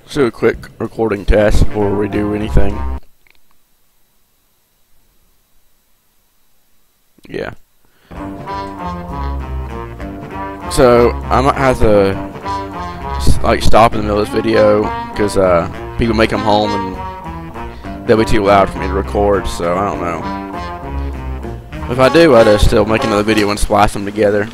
Let's do a quick recording test before we do anything. Yeah. So I might have to like stop in the middle of this video because people may come home and they'll be too loud for me to record. So I don't know. If I do, I'd still make another video and splice them together.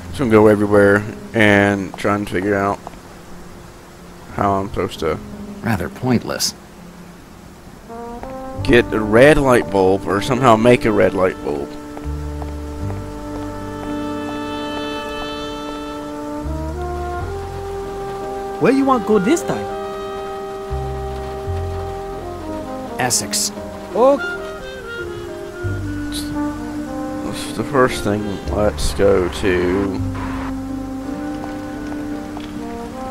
Just gonna go everywhere and try and figure out how I'm supposed to rather pointless. Get a red light bulb or somehow make a red light bulb. Where you want to go this time? Essex. Oh, The first thing, let's go to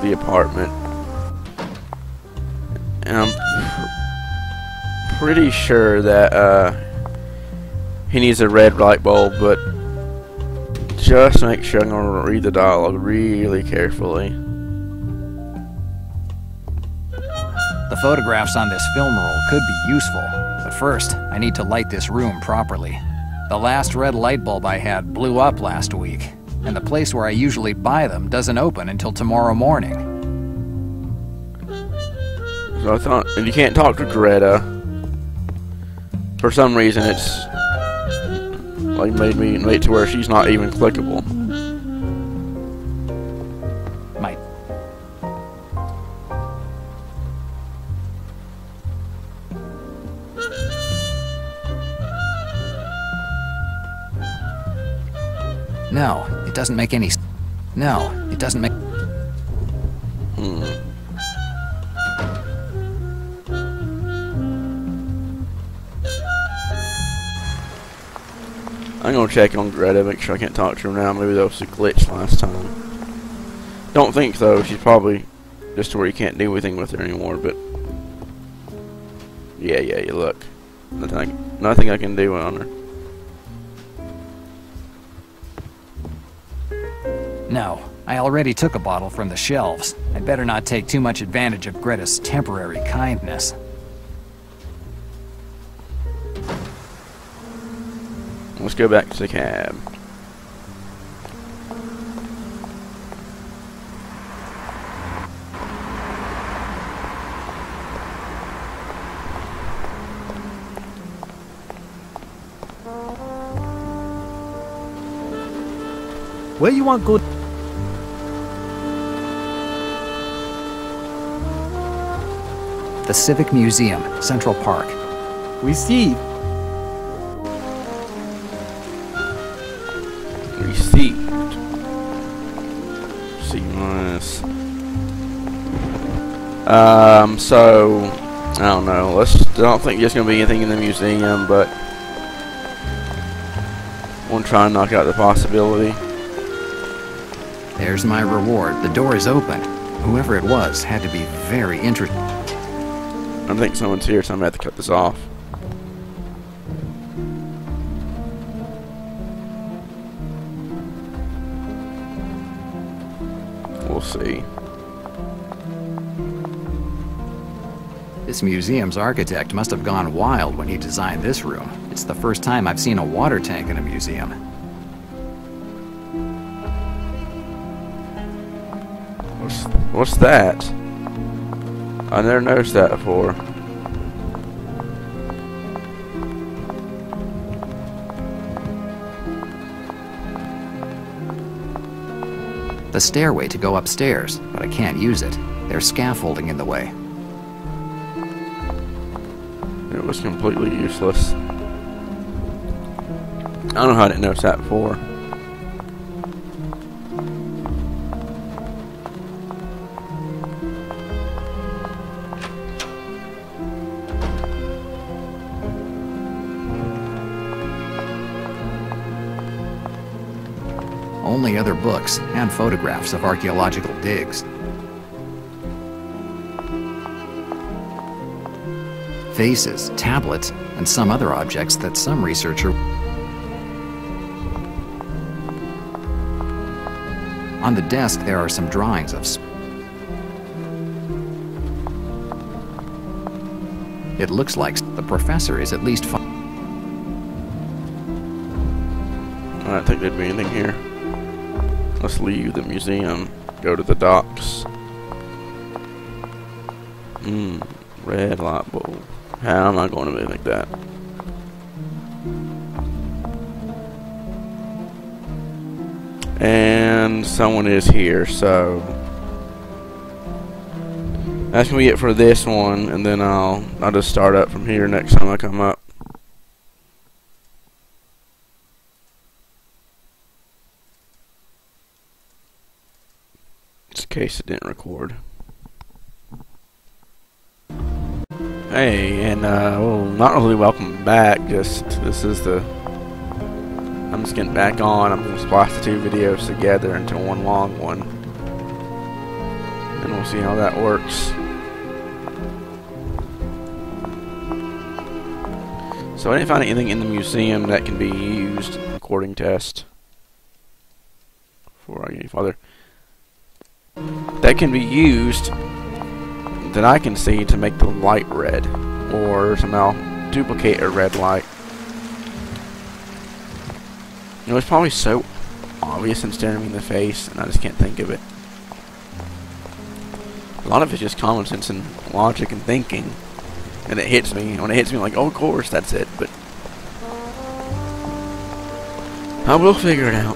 the apartment. And I'm pretty sure that he needs a red light bulb, but just make sure I'm going to read the dialogue really carefully. The photographs on this film roll could be useful, but first, I need to light this room properly. The last red light bulb I had blew up last week, and the place where I usually buy them doesn't open until tomorrow morning. So I thought, and you can't talk to Greta. For some reason, it's like made it to where she's not even clickable. No, it doesn't make any. No, it doesn't make. I'm gonna check on Greta, make sure I can't talk to her now. Maybe that was a glitch last time. Don't think so. She's probably just to where you can't do anything with her anymore. But yeah, you look. Nothing I can do on her. No, I already took a bottle from the shelves. I'd better not take too much advantage of Greta's temporary kindness. Let's go back to the cab. where you want to go? The Civic Museum, Central Park. Receive. Received. C minus. So I don't know. I don't think there's gonna be anything in the museum, but we'll try and knock out the possibility. There's my reward. The door is open. Whoever it was had to be very interested. I think someone's here, so I'm gonna have to cut this off. We'll see. This museum's architect must have gone wild when he designed this room. It's the first time I've seen a water tank in a museum. What's that? I never noticed that before. The stairway to go upstairs, but I can't use it. There's scaffolding in the way. It was completely useless. I don't know how I didn't notice that before. Only other books and photographs of archaeological digs. Vases, tablets, and some other objects that some researcher... On the desk, there are some drawings of... It looks like the professor is at least fine. I don't think there'd be anything here. Let's leave the museum. Go to the docks. Red light bulb. How am I going to make that? And someone is here, so that's gonna be it for this one, and then I'll just start up from here next time I come up. Just in case it didn't record. Hey, and well, not really welcome back. Just I'm just getting back on. I'm gonna splice the two videos together into one long one, and we'll see how that works. So I didn't find anything in the museum that can be used. Recording test. Before I get any farther, that can be used that I can see to make the light red, or somehow duplicate a red light. You know, it's probably so obvious and staring me in the face, and I just can't think of it. A lot of it's just common sense and logic and thinking, and it hits me. And when it hits me, I'm like, oh, of course, that's it. But I will figure it out.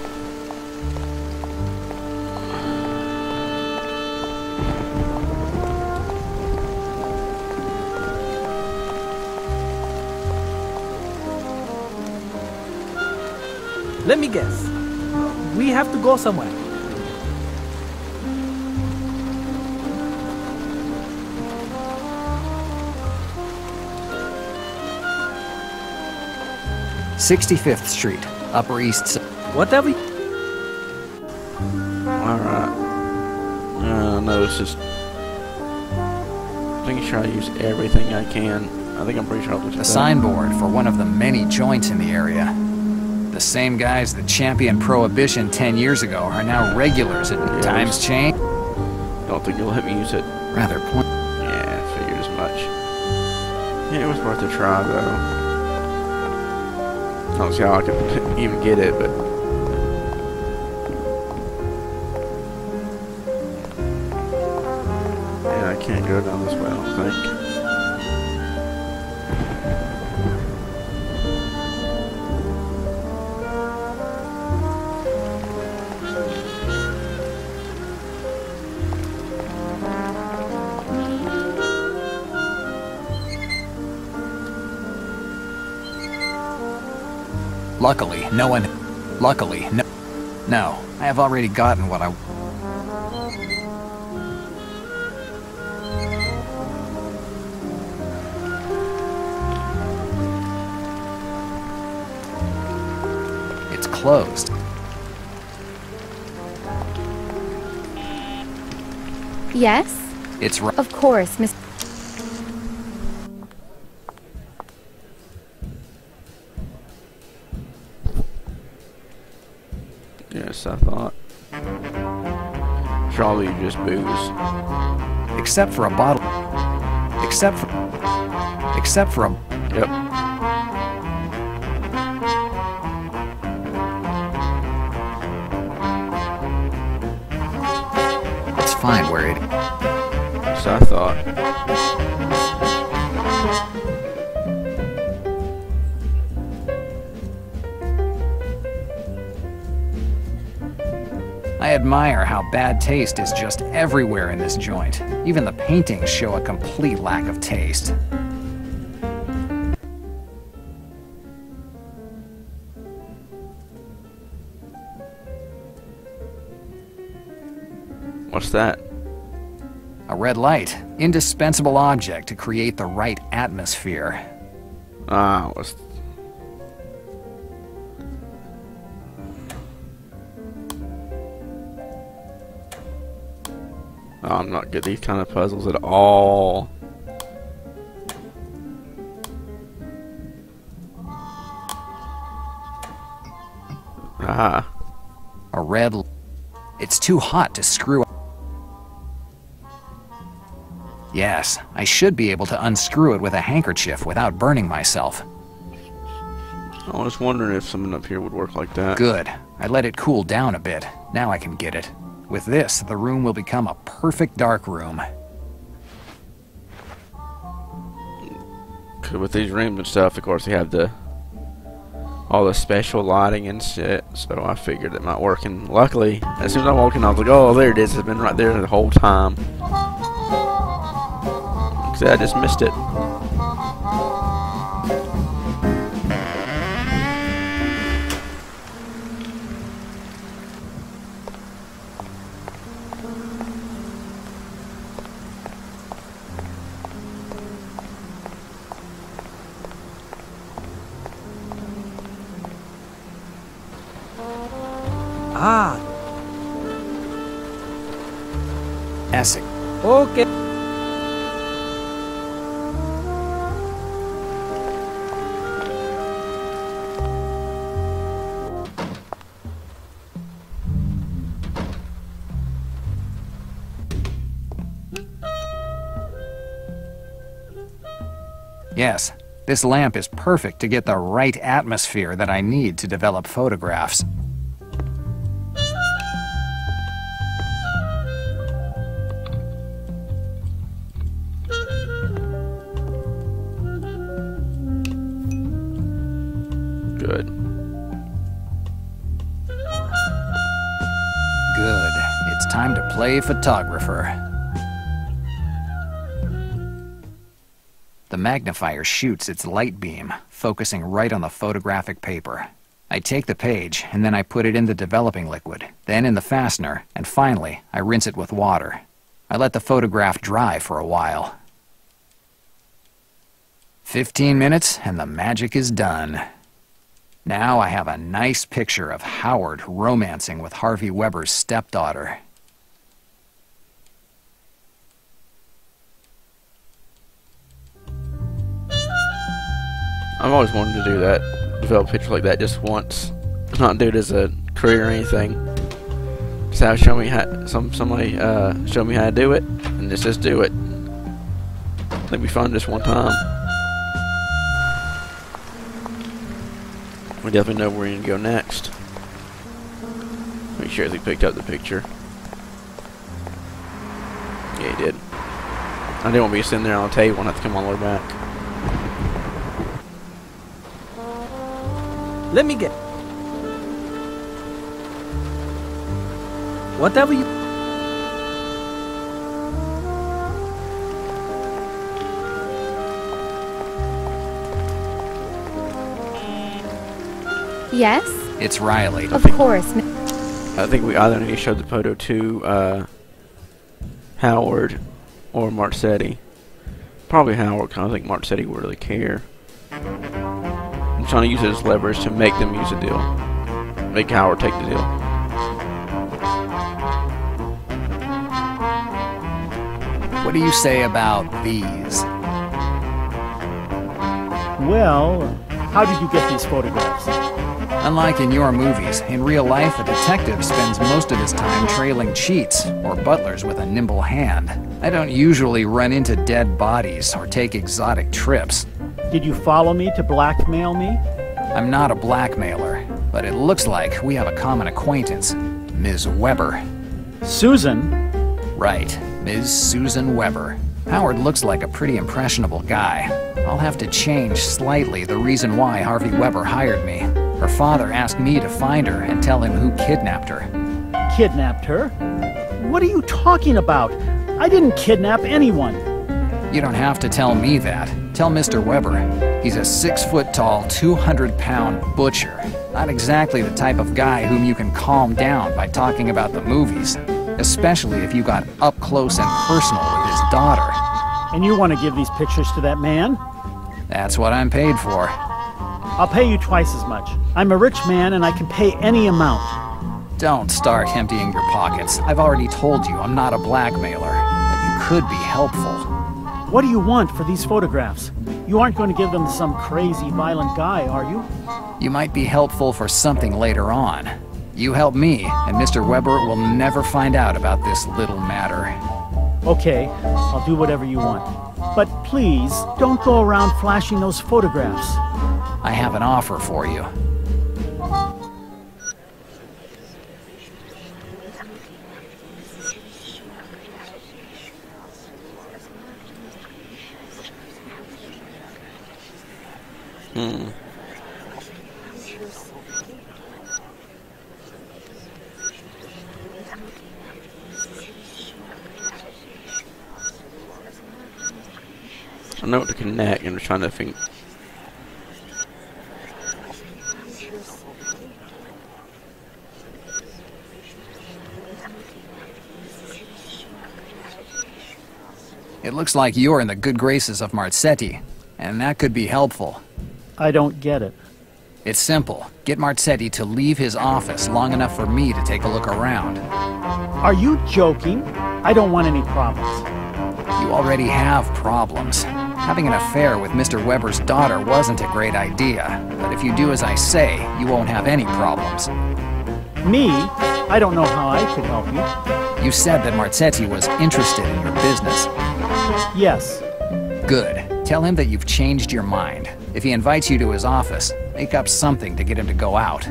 Let me guess. We have to go somewhere. "65th Street, Upper East Side." Whatever. Alright. No, it's just... I think I try to use everything I can. I think I'm pretty sure I'll do A signboard for one of the many joints in the area. The same guys that championed Prohibition 10 years ago are now regulars at Times Change. Don't think you'll let me use it. Rather point. Yeah, I figured as much. Yeah, it was worth a try, though. I don't see how I could even get it, but... Yeah, I can't go down this way, I don't think. Luckily, no one... Luckily, no... No, I have already gotten what I... It's closed. Yes? It's right. Of course, Miss... Yes, I thought. Probably just booze. Except for a bottle. Except for a... Yep. It's fine where it... So I thought. I admire how bad taste is just everywhere in this joint. Even the paintings show a complete lack of taste. What's that? A red light, indispensable object to create the right atmosphere. Ah, what's... Oh, I'm not good at these kind of puzzles at all. Ah. A red... It's too hot to screw. Yes, I should be able to unscrew it with a handkerchief without burning myself. I was wondering if something up here would work like that. Good. I let it cool down a bit. Now I can get it. With this, the room will become a perfect dark room. With these rooms and stuff, of course, they have all the special lighting and shit, so I figured it might work. And luckily, as soon as I walked in, I was like, oh, there it is. It's been right there the whole time. Because I just missed it. Ah, Essex. okay. Yes, this lamp is perfect to get the right atmosphere that I need to develop photographs. Good. Good. It's time to play photographer. The magnifier shoots its light beam, focusing right on the photographic paper. I take the page, and then I put it in the developing liquid, then in the fastener, and finally, I rinse it with water. I let the photograph dry for a while. 15 minutes, and the magic is done. Now I have a nice picture of Howard romancing with Harvey Weber's stepdaughter. I've always wanted to do that, develop a picture like that just once. Not do it as a career or anything. Just have somebody show me how to do it, and just do it. I think it'd be fun just one time. We definitely know where we're going to go next. Make sure he picked up the picture. Yeah, he did. I didn't want to be sitting there on the table and have to come all the way back. Let me get. Whatever you. Yes? It's Riley. Of course. I think we either need to show the photo to Howard or Marsetti. Probably Howard, because I don't think Marsetti would really care. I'm trying to use it as leverage to make them use a deal. Make Howard take the deal. What do you say about these? Well, how did you get these photographs? Unlike in your movies, in real life, a detective spends most of his time trailing cheats or butlers with a nimble hand. I don't usually run into dead bodies or take exotic trips. Did you follow me to blackmail me? I'm not a blackmailer, but it looks like we have a common acquaintance, Ms. Weber. Susan? Right, Ms. Susan Weber. Howard looks like a pretty impressionable guy. I'll have to change slightly the reason why Harvey Weber hired me. Her father asked me to find her and tell him who kidnapped her. Kidnapped her? What are you talking about? I didn't kidnap anyone. You don't have to tell me that. Tell Mr. Weber. He's a 6-foot-tall, 200-pound butcher. Not exactly the type of guy whom you can calm down by talking about the movies. Especially if you got up close and personal with his daughter. And you want to give these pictures to that man? That's what I'm paid for. I'll pay you twice as much. I'm a rich man and I can pay any amount. Don't start emptying your pockets. I've already told you I'm not a blackmailer, but you could be helpful. What do you want for these photographs? You aren't going to give them to some crazy, violent guy, are you? You might be helpful for something later on. You help me, and Mr. Weber will never find out about this little matter. Okay, I'll do whatever you want. But please, don't go around flashing those photographs. I have an offer for you. I know what to connect, I'm just trying to think. It looks like you're in the good graces of Marsetti, and that could be helpful. I don't get it. It's simple. Get Marsetti to leave his office long enough for me to take a look around. Are you joking? I don't want any problems. You already have problems. Having an affair with Mr. Weber's daughter wasn't a great idea, but if you do as I say, you won't have any problems. Me? I don't know how I could help you. You said that Marsetti was interested in your business. Yes. Good. Tell him that you've changed your mind. If he invites you to his office, make up something to get him to go out.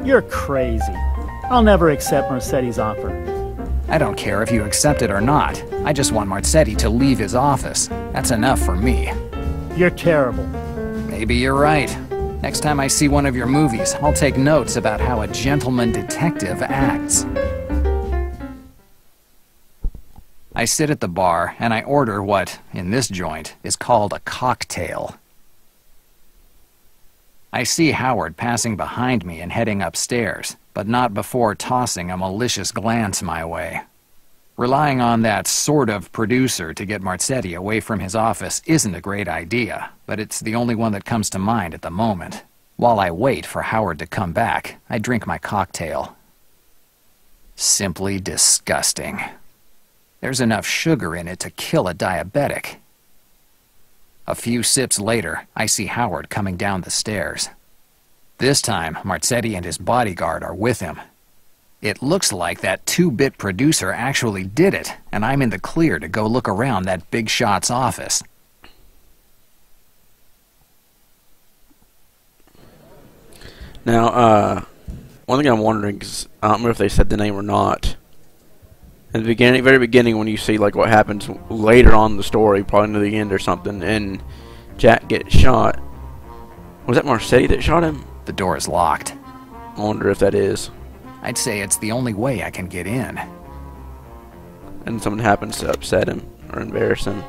You're crazy. I'll never accept Marsetti's offer. I don't care if you accept it or not. I just want Marsetti to leave his office. That's enough for me. You're terrible. Maybe you're right. Next time I see one of your movies, I'll take notes about how a gentleman detective acts. I sit at the bar and I order what, in this joint, is called a cocktail. I see Howard passing behind me and heading upstairs, but not before tossing a malicious glance my way. Relying on that sort of producer to get Marsetti away from his office isn't a great idea, but it's the only one that comes to mind at the moment. While I wait for Howard to come back, I drink my cocktail. Simply disgusting. There's enough sugar in it to kill a diabetic. A few sips later, I see Howard coming down the stairs. This time, Marsetti and his bodyguard are with him. It looks like that 2-bit producer actually did it, and I'm in the clear to go look around that big shot's office. Now, one thing I'm wondering is, I don't remember if they said the name or not. In the beginning, very beginning, when you see like what happens later on in the story, probably near the end or something, and Jack gets shot. Was that Marsetti that shot him? The door is locked. I wonder if that is. I'd say it's the only way I can get in. And something happens to upset him or embarrass him.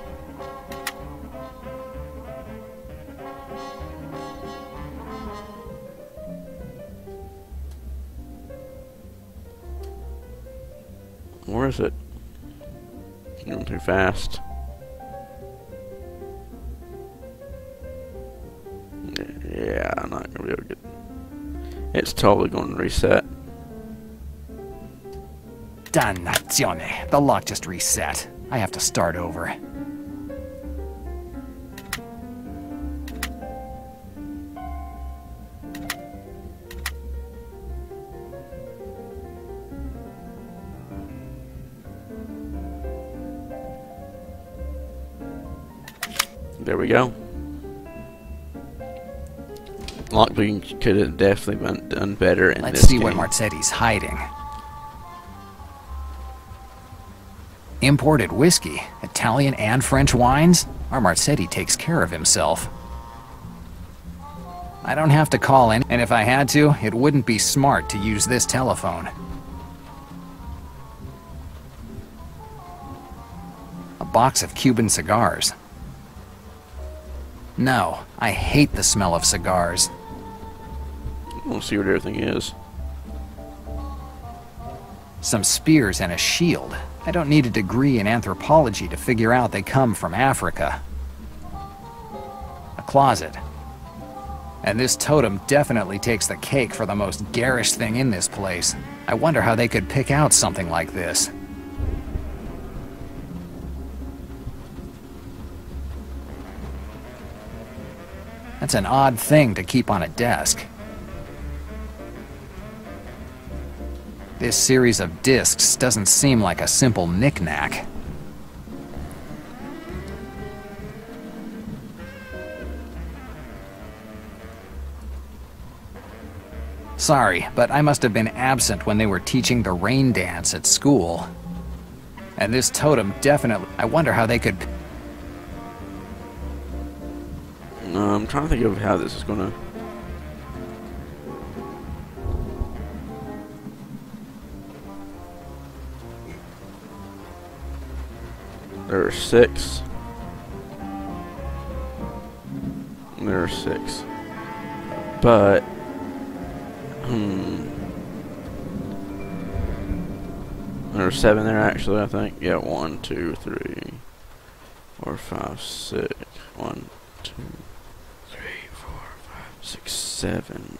Where is it? Going too fast. Yeah, I'm not gonna be able to get. It's totally going to reset. Dannazione! The lock just reset. I have to start over. There we go. Lockpicking could have definitely been done better in Let's this see game. what Marsetti's hiding. Imported whiskey, Italian and French wines? Our Marsetti takes care of himself. I don't have to call in, and if I had to, it wouldn't be smart to use this telephone. A box of Cuban cigars. No, I hate the smell of cigars. We'll see what everything is. Some spears and a shield. I don't need a degree in anthropology to figure out they come from Africa. A closet. And this totem definitely takes the cake for the most garish thing in this place. I wonder how they could pick out something like this. That's an odd thing to keep on a desk. This series of discs doesn't seem like a simple knick-knack. Sorry, but I must have been absent when they were teaching the rain dance at school. And this totem definitely... I wonder how they could... I'm trying to think of how this is gonna... There are 6. There are 6. But... There are 7 there actually, I think. Yeah, 1, 2, 3, 4, 5, 6. 1, 2, 3, 4, 5, 6, 7.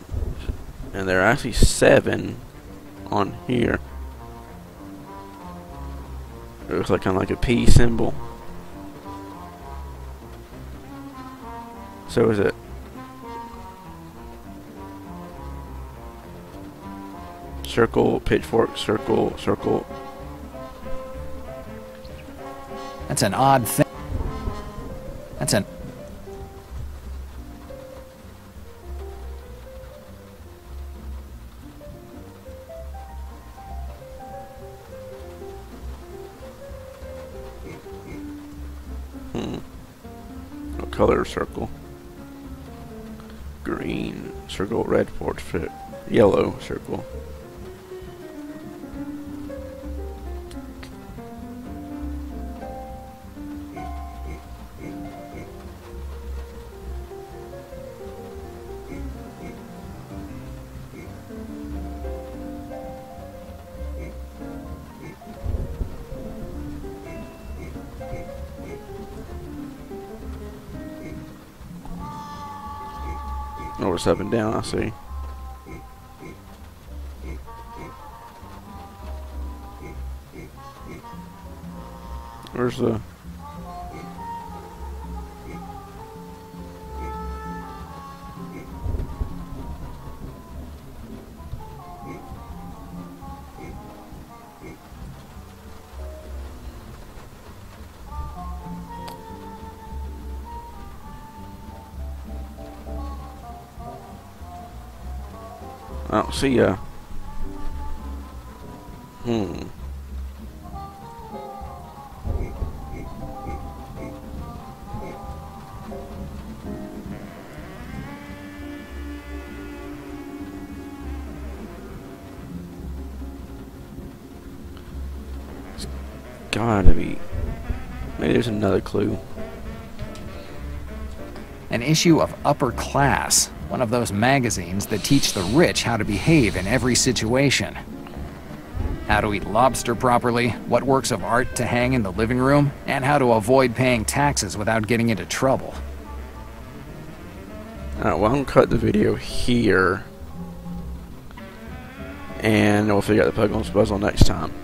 And there are actually 7 on here. It looks like kind of like a P symbol. So is it? Circle, pitchfork, circle, circle. That's an odd thing. That's an... What color circle? Green circle, red portrait, yellow circle. Oh, it's up and down, I see. Where's the... I don't see ya. It's gotta be. Maybe there's another clue. An issue of Upper Class, one of those magazines that teach the rich how to behave in every situation. How to eat lobster properly, what works of art to hang in the living room, and how to avoid paying taxes without getting into trouble. Alright, well, I'm gonna cut the video here. And we'll figure out the puzzle next time.